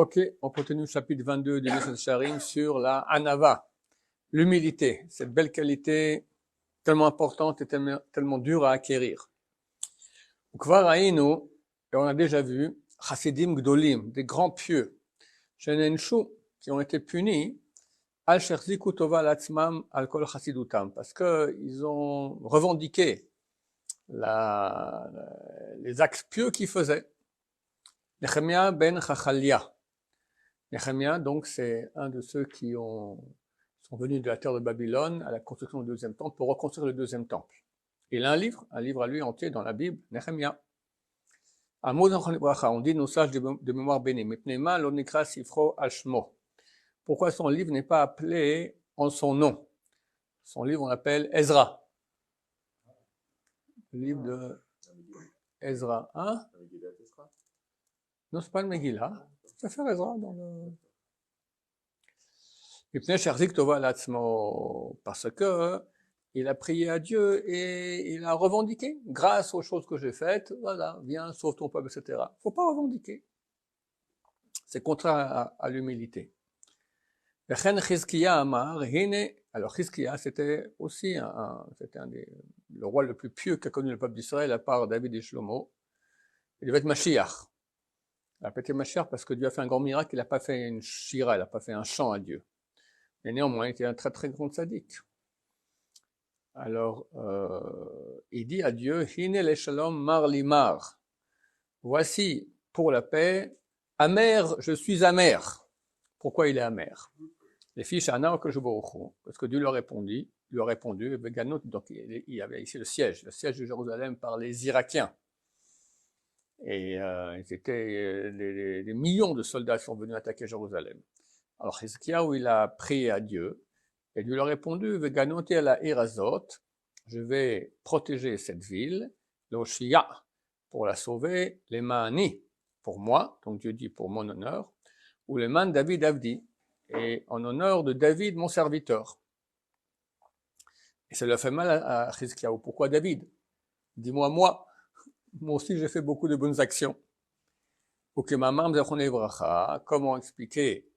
Ok, on continue le chapitre 22 du Mesech Sharim sur la Anava, l'humilité, cette belle qualité tellement importante et tellement dure à acquérir. Ukvar Haïnu, et on a déjà vu, Chassidim Gdolim, des grands pieux, Shenenshu, qui ont été punis, Al Sherziku Tova Latzmam Al Kol Chassidutam, parce qu'ils ont revendiqué les actes pieux qu'ils faisaient. Nehemia ben Chachalia. Nehemia, donc, c'est un de ceux qui sont venus de la terre de Babylone à la construction du deuxième temple pour reconstruire le deuxième temple. Il a un livre à lui entier dans la Bible, Nehemia. On dit nos sages de mémoire bénie. Mipnema l'onikra sifro ashmo. Pourquoi son livre n'est pas appelé en son nom? Son livre, on l'appelle Ezra. Le livre de Ezra. Hein? Non, c'est pas le Megillah. Ça fait Ezra dans le... Parce que il a prié à Dieu et il a revendiqué, grâce aux choses que j'ai faites, voilà, viens, sauve ton peuple, etc. Faut pas revendiquer. C'est contraire à l'humilité. Alors Chizkiya, c'était aussi le roi le plus pieux qu'a connu le peuple d'Israël, à part David et Shlomo. Il devait être Mashiach. Il a pas été Mashiach parce que Dieu a fait un grand miracle, il n'a pas fait une shira, il n'a pas fait un chant à Dieu. Mais néanmoins, il était un très très grand sadique. Alors, il dit à Dieu, Hine le shalom mar limar. Voici, pour la paix, amer, je suis amer. Pourquoi il est amer? Les fiches Ana parce que Dieu lui a répondu, donc il y avait ici le siège de Jérusalem par les Irakiens. Et des millions de soldats sont venus attaquer Jérusalem. Alors, Hizkiyahu, il a prié à Dieu, et Dieu lui a répondu, Veganoti ala irazot, je vais protéger cette ville, l'Oshia, pour la sauver, les Mani, pour moi, donc Dieu dit pour mon honneur, ou les Man David Avdi, et en honneur de David, mon serviteur. Et ça lui a fait mal à Hizkiyahu. Pourquoi David? Dis-moi, moi aussi j'ai fait beaucoup de bonnes actions. Comment expliquer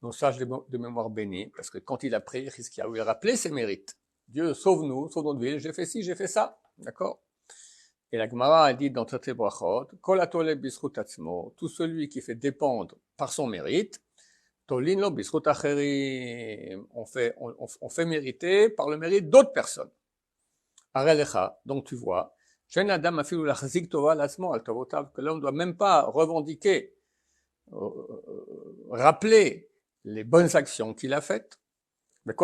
nos sages de mémoire bénie, parce que quand il a prié, il a rappelé ses mérites. Dieu, sauve-nous, sauve notre ville, j'ai fait ci, j'ai fait ça. D'accord? Et la Gemara a dit dans Traité Brachot, tout celui qui fait dépendre par son mérite, on fait mériter par le mérite d'autres personnes. Donc tu vois, que l'homme ne doit même pas revendiquer, rappeler les bonnes actions qu'il a faites, mais à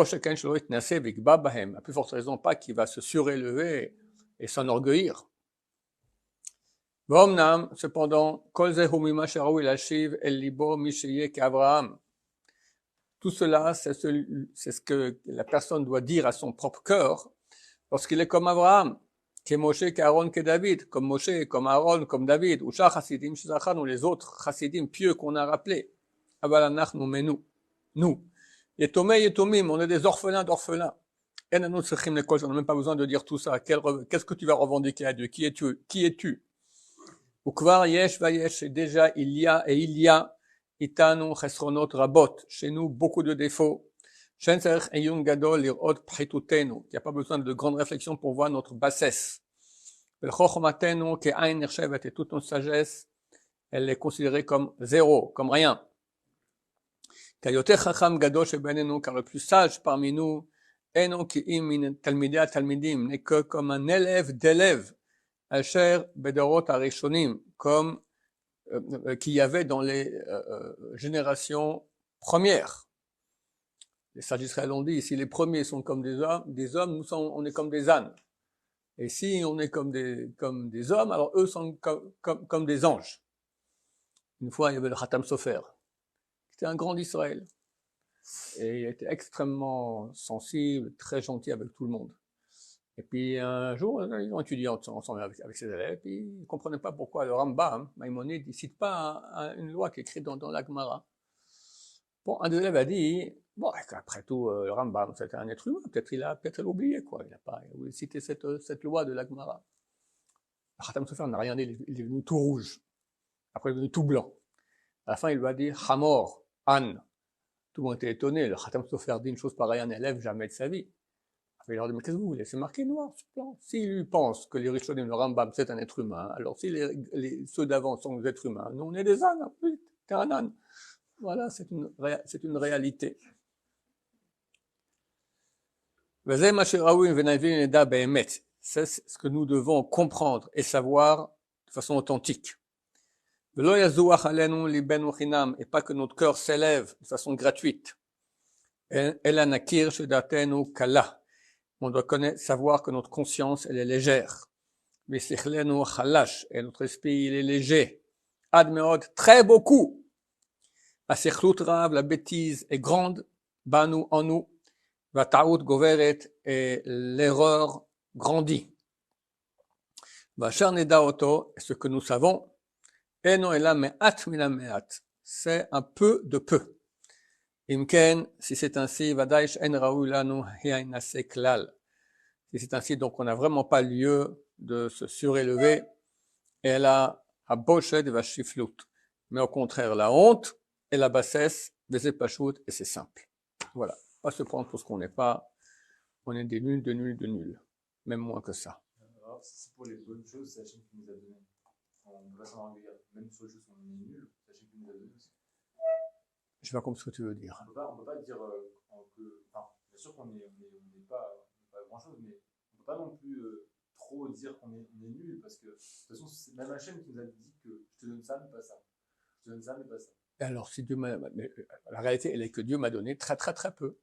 plus forte raison pas qu'il va se surélever et s'enorgueillir. Cependant, tout cela, c'est ce que la personne doit dire à son propre cœur lorsqu'il est comme Abraham, que Moshe, qu'Aaron, que David, comme Moshe, comme Aaron, comme David, ou les autres chassidim pieux qu'on a rappelés. Mais nous, Yetomim, on est des orphelins d'orphelins. On n'a même pas besoin de dire tout ça. Qu'est-ce que tu vas revendiquer à Dieu? Qui es-tu? Ukvar yesh vayesh, déjà il y a, itanu chesronot rabot, chez nous beaucoup de défauts. Il n'y a pas besoin de grande réflexion pour voir notre bassesse. Et toute notre sagesse, elle est considérée comme zéro, comme rien. Car le plus sage parmi nous, n'est que comme un élève d'élèves, comme qu'il y avait dans les générations premières. Les sages d'Israël ont dit, si les premiers sont comme des hommes, nous on est comme des ânes. Et si on est comme des hommes, alors eux sont comme des anges. Une fois, il y avait le Khatam Sofer. C'était un grand d'Israël. Et il était extrêmement sensible, très gentil avec tout le monde. Et puis un jour, ils ont étudié ensemble avec ses élèves, puis ils ne comprenaient pas pourquoi le Rambam, Maïmonide, ne cite pas une loi qui est écrite dans la Gemara. Bon, un des élèves a dit, bon, après tout, le Rambam, c'était un être humain, peut-être il a oublié, quoi. Il n'a pas oublié de citer cette loi de la Gemara. Le Khatam Sofer n'a rien dit, il est devenu tout rouge. Après, il est devenu tout blanc. À la fin, il lui a dit Hamor, âne. Tout le monde était étonné. Le Khatam Sofer dit une chose pareille à un élève, jamais de sa vie. Il leur dit, mais qu'est-ce que vous voulez? C'est marqué noir sur blanc. S'il lui pense que les Rishonim, le Rambam, c'est un être humain, alors si ceux d'avant sont des êtres humains, nous on est des ânes, oui, t'es un âne. Voilà, c'est une réalité. C'est ce que nous devons comprendre et savoir de façon authentique. Et pas que notre cœur s'élève de façon gratuite. On doit savoir que notre conscience, elle est légère. Et notre esprit, il est léger. Admeod, très beaucoup. La bêtise est grande. Banu, en nous. Vata'ut goveret, et l'erreur grandit. Vachar neda oto, ce que nous savons, eno ela me'at mina me'at. C'est un peu de peu. Imken, si c'est ainsi, vadaish en raoui lanu hi'ainase klal. Si c'est ainsi, donc on n'a vraiment pas lieu de se surélever, et la haboshet vashiflut. Mais au contraire, la honte et la bassesse, des épachut, et c'est simple. Voilà. Pas se prendre pour ce qu'on n'est pas. On est des nuls, de nuls, de nuls. Même moins que ça. Alors, si c'est pour les bonnes choses, c'est Hachem qui nous a donné. On va s'en ennuyer. Même sur les choses où on est nul, c'est Hachem qui nous a donné aussi. Je sais pas comme ce que tu veux dire. On peut pas dire que, enfin, bien sûr qu'on n'est pas grand chose, mais on peut pas non plus trop dire qu'on est nul, parce que de toute façon, c'est même Hachem qui nous a dit que je te donne ça, mais pas ça. Je te donne ça, mais pas ça. Et alors, si Dieu la réalité, elle est que Dieu m'a donné très, très, très peu.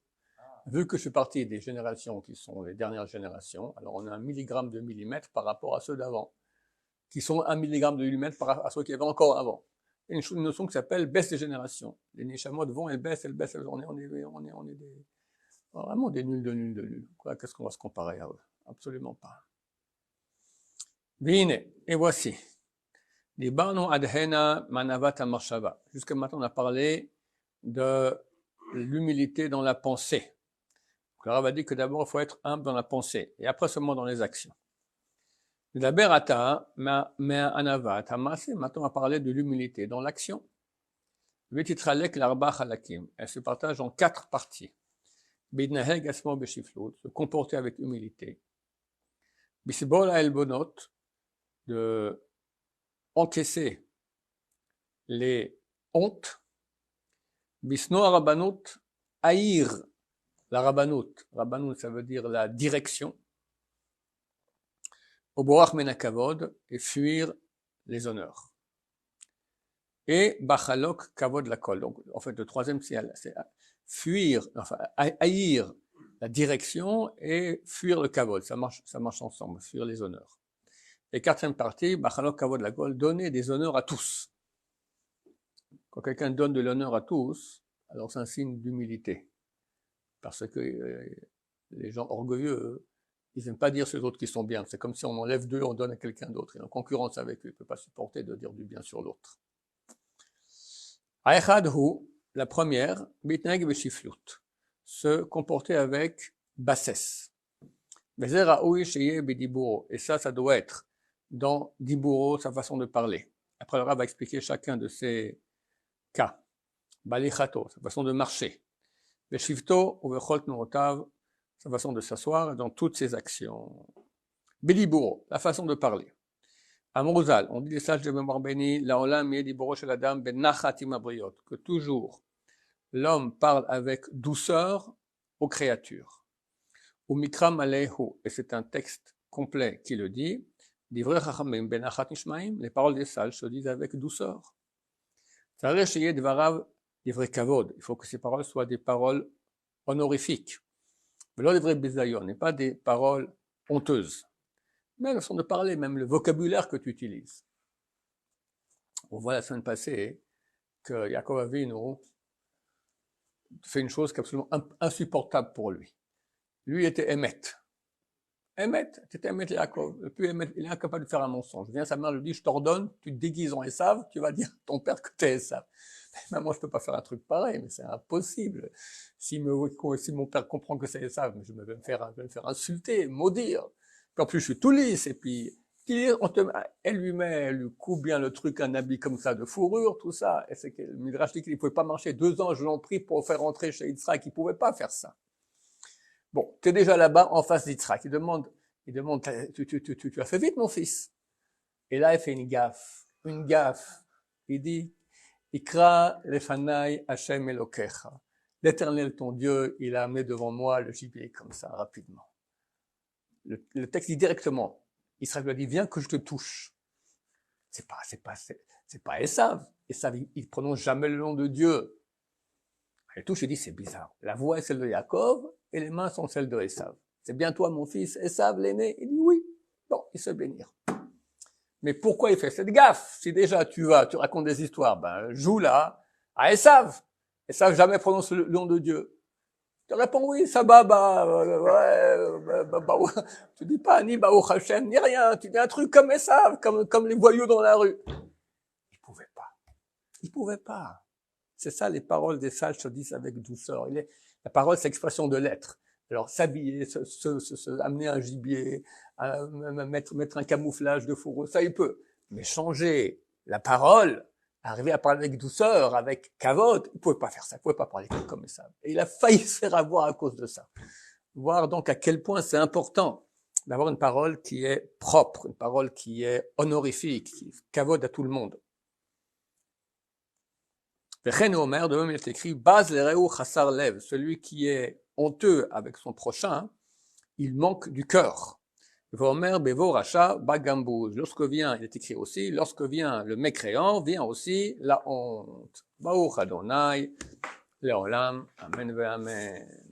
Vu que je suis parti des générations qui sont les dernières générations, alors on a 1 milligramme de millimètre par rapport à ceux d'avant, qui sont 1 milligramme de millimètre par rapport à ceux qui avaient encore avant. Il y a une notion qui s'appelle baisse des générations. Les Neshamot vont, elles baissent, on est vraiment des nuls de nuls de nuls. Qu'est-ce qu'on va se comparer à eux? Absolument pas. Vine, et voici. Libarno adhena manavat marshava. Jusqu'à maintenant, on a parlé de l'humilité dans la pensée. Le Rav a dit que d'abord, il faut être humble dans la pensée, et après seulement dans les actions. La berata, mais anavat, maintenant on va parler de l'humilité dans l'action. Elle se partage en 4 parties. Se comporter avec humilité. De encaisser les hontes. Bisno rabanut, haïr la rabanut. Rabanut, ça veut dire la direction. Oborach menakavod, et fuir les honneurs. Et bachalok kavod lakol. Donc, en fait, le troisième, c'est fuir, enfin, haïr la direction et fuir le kavod. Ça marche ensemble, fuir les honneurs. Et 4e partie, bachalok kavod lakol, donner des honneurs à tous. Quand quelqu'un donne de l'honneur à tous, alors c'est un signe d'humilité. Parce que les gens orgueilleux, ils n'aiment pas dire sur les autres qui sont bien. C'est comme si on enlève d'eux, on donne à quelqu'un d'autre. Il est en concurrence avec eux. Il ne peut pas supporter de dire du bien sur l'autre. Aechadhu, la première, bitneg beshiflut, se comporter avec bassesse. Et ça doit être dans diburo, sa façon de parler. Après, le Rav va expliquer chacun de ces cas. Balichato, sa façon de marcher. Beshivto, ou bechol tnurotav, sa façon de s'asseoir dans toutes ses actions. Biliburo, la façon de parler. Amruzal, on dit les sages de mémoire bénie, laolam yediburo shel adam ben nachatim abriot, que toujours l'homme parle avec douceur aux créatures. Ou mikram alehu, et c'est un texte complet qui le dit, divrei chachamim ben nachat nishmaim, les paroles des sages se disent avec douceur. Tzarech sheyeh dvarav divrei kavod, il faut que ces paroles soient des paroles honorifiques. Mais les vrais bisayon, n'est pas des paroles honteuses. Mais la façon de parler, même le vocabulaire que tu utilises. On voit la semaine passée que Yaakov Avinu fait une chose qui est absolument insupportable pour lui. Lui était Emet. Emet, c'était Emet Yaakov. Le plus Emet, il est incapable de faire un mensonge. Sa mère lui dit, je t'ordonne, tu te déguises en Esav, tu vas dire à ton père que tu es Esav. Mais moi, je peux pas faire un truc pareil, mais c'est impossible. Si mon père comprend que c'est Esav, je vais me faire insulter, maudire. Puis en plus, je suis tout lisse, et puis Elle lui coupe bien le truc, un habit comme ça de fourrure, tout ça. Et c'est que le Midrash dit qu'il ne pouvait pas marcher 2 ans, je l'en prie, pour faire rentrer chez Yitzhak, il ne pouvait pas faire ça. Bon, tu es déjà là-bas, en face d'Yitzhak. Il demande, tu as fait vite, mon fils. Et là, il fait une gaffe. Il dit, Ikra lefanai Hashem Elokecha. L'Éternel, ton Dieu, il a amené devant moi le gibier comme ça, rapidement. Le texte dit directement, Israël lui a dit, viens que je te touche. C'est pas Esav. Esav, il prononce jamais le nom de Dieu. Il touche, il dit, c'est bizarre. La voix est celle de Yaakov et les mains sont celles de Esav. C'est bien toi, mon fils, Esav, l'aîné? Il dit oui. Bon, il se bénir. Mais pourquoi il fait cette gaffe? Si déjà tu racontes des histoires, ben, joue là, à Esav. Esav jamais prononce le nom de Dieu. Tu réponds oui, ça va, tu dis pas ni Baruch Hashem, ni rien. Tu dis un truc comme Esav, comme les voyous dans la rue. Il pouvait pas. C'est ça, les paroles des sages se disent avec douceur. La parole, c'est l'expression de l'être. Alors, s'habiller, amener un gibier, mettre un camouflage de fourreau, ça il peut. Mais changer la parole, arriver à parler avec douceur, avec kavod, il pouvait pas faire ça. Il pouvait pas parler comme ça. Et il a failli se faire avoir à cause de ça. Voir donc à quel point c'est important d'avoir une parole qui est propre, une parole qui est honorifique, qui kavod à tout le monde. Omer, de même il est écrit, Baz l'ereu chassar lev, celui qui est honteux avec son prochain, il manque du cœur. Omer bevo racha bagambouz, lorsque vient, il est écrit aussi, lorsque vient le mécréant, vient aussi la honte. Baruch Adonai, Leolam, Amen ve Amen.